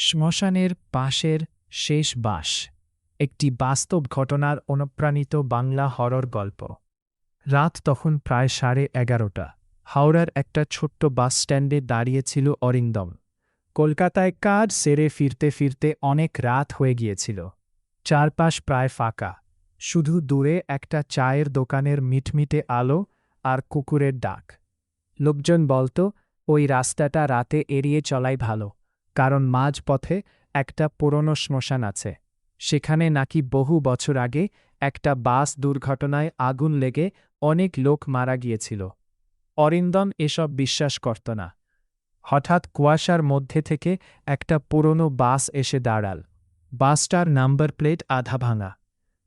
শ্মশানের পাশের শেষ বাস একটি বাস্তব ঘটনার অনুপ্রাণিত বাংলা হরর গল্প। রাত তখন প্রায় 11:30। হাওড়ার একটা ছোট্ট বাস স্ট্যান্ডে দাঁড়িয়েছিল অরিন্দম। কলকাতায় কাজ সেরে ফিরতে ফিরতে অনেক রাত হয়ে গিয়েছিল। চারপাশ প্রায় ফাঁকা, শুধু দূরে একটা চায়ের দোকানের মিটমিটে আলো আর কুকুরের ডাক। লোকজন বলতো ওই রাস্তাটা রাতে এড়িয়ে চলাই ভালো, কারণ মাঝপথে একটা পুরনো শ্মশান আছে। সেখানে নাকি বহু বছর আগে একটা বাস দুর্ঘটনায় আগুন লেগে অনেক লোক মারা গিয়েছিল। অরিন্দম এসব বিশ্বাস করত না। হঠাৎ কুয়াশার মধ্যে থেকে একটা পুরনো বাস এসে দাঁড়াল। বাসটার নাম্বার প্লেট আধা ভাঙা,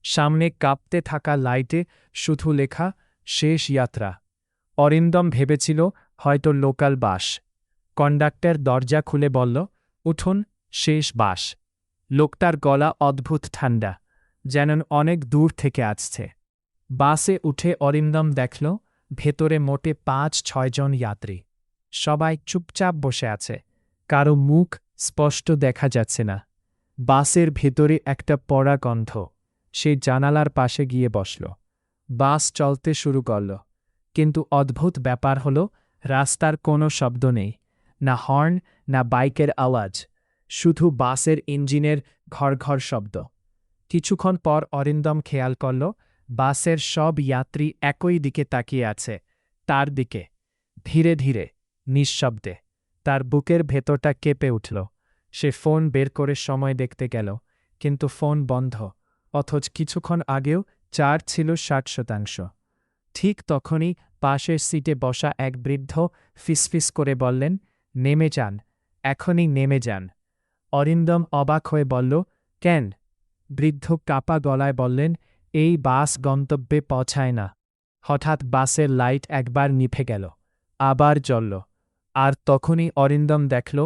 সামনে কাঁপতে থাকা লাইটে শুধু লেখা শেষ যাত্রা। অরিন্দম ভেবেছিল হয়তো লোকাল বাস। কন্ডাক্টর দরজা খুলে বলল, উঠুন, শেষ বাস। লোকটার গলা অদ্ভুত ঠান্ডা, যেন অনেক দূর থেকে আসছে। বাসে উঠে অরিন্দম দেখল ভেতরে মোটে 5-6 জন যাত্রী। সবাই চুপচাপ বসে আছে, কারো মুখ স্পষ্ট দেখা যাচ্ছে না। বাসের ভেতরে একটা পড়া গন্ধ। সে জানালার পাশে গিয়ে বসল। বাস চলতে শুরু করল, কিন্তু অদ্ভুত ব্যাপার হল রাস্তার কোনো শব্দ নেই, না হর্ন না বাইকের আওয়াজ, শুধু বাসের ইঞ্জিনের ঘড়ঘড় শব্দ। কিছুক্ষণ পর অরিন্দম খেয়াল করল বাসের সব যাত্রী একই দিকে তাকিয়ে আছে, তার দিকে। ধীরে ধীরে, নিঃশব্দে তার বুকের ভেতরটা কেঁপে উঠল। সে ফোন বের করে সময় দেখতে গেল, কিন্তু ফোন বন্ধ, অথচ কিছুক্ষণ আগেও চার্জ ছিল 60%। ঠিক তখনই পাশের সিটে বসা এক বৃদ্ধ ফিসফিস করে বললেন, নেমে যান, এখনই নেমে যান। অরিন্দম অবাক হয়ে বলল, কেন? বৃদ্ধ কাপা গলায় বললেন, এই বাস গন্তব্যে পৌঁছায় না। হঠাৎ বাসের লাইট একবার নিভে গেল, আবার জ্বলল, আর তখনই অরিন্দম দেখল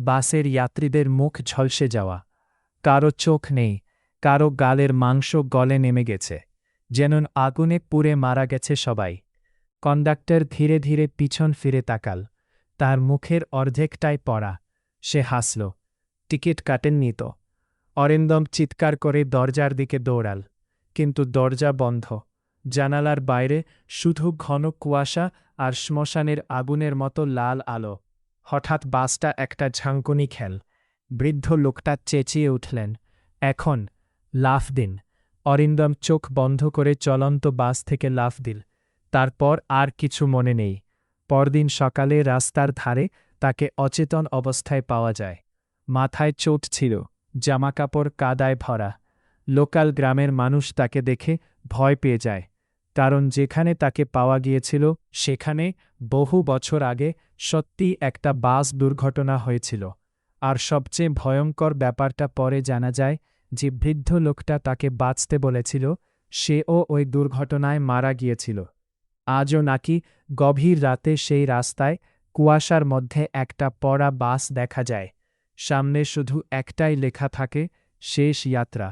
বাসের যাত্রীদের মুখ ঝলসে যাওয়া। কারো চোখ নেই, কারো গালের মাংস গলে নেমে গেছে, যেন আগুনে পুড়ে মারা গেছে সবাই। কন্ডাক্টর ধীরে ধীরে পিছন ফিরে তাকাল, তার মুখের অর্ধেকটাই পড়া। সে হাসল, টিকিট কাটেননি তো? অরিন্দম চিৎকার করে দরজার দিকে দৌড়াল, কিন্তু দরজা বন্ধ। জানালার বাইরে শুধু ঘন কুয়াশা আর শ্মশানের আগুনের মতো লাল আলো। হঠাৎ বাসটা একটা ঝাঁকুনি খেল। বৃদ্ধ লোকটা চেঁচিয়ে উঠলেন, এখন লাফ দিন। অরিন্দম চোখ বন্ধ করে চলন্ত বাস থেকে লাফ দিল। তারপর আর কিছু মনে নেই। পরদিন সকালে রাস্তার ধারে তাকে অচেতন অবস্থায় পাওয়া যায়। মাথায় চোট ছিল, জামাকাপড় কাদায় ভরা। লোকাল গ্রামের মানুষ তাকে দেখে ভয় পেয়ে যায়, কারণ যেখানে তাকে পাওয়া গিয়েছিল সেখানে বহু বছর আগে সত্যি একটা বাস দুর্ঘটনা হয়েছিল। আর সবচেয়ে ভয়ঙ্কর ব্যাপারটা পরে জানা যায় যে বৃদ্ধ লোকটা তাকে বাঁচতে বলেছিল, সেও ওই দুর্ঘটনায় মারা গিয়েছিল। আজও নাকি গভীর রাতে সেই রাস্তায় কুয়াশার মধ্যে একটা পড়া বাস দেখা যায়। সামনে শুধু একটাই লেখা থাকে, শেষ যাত্রা।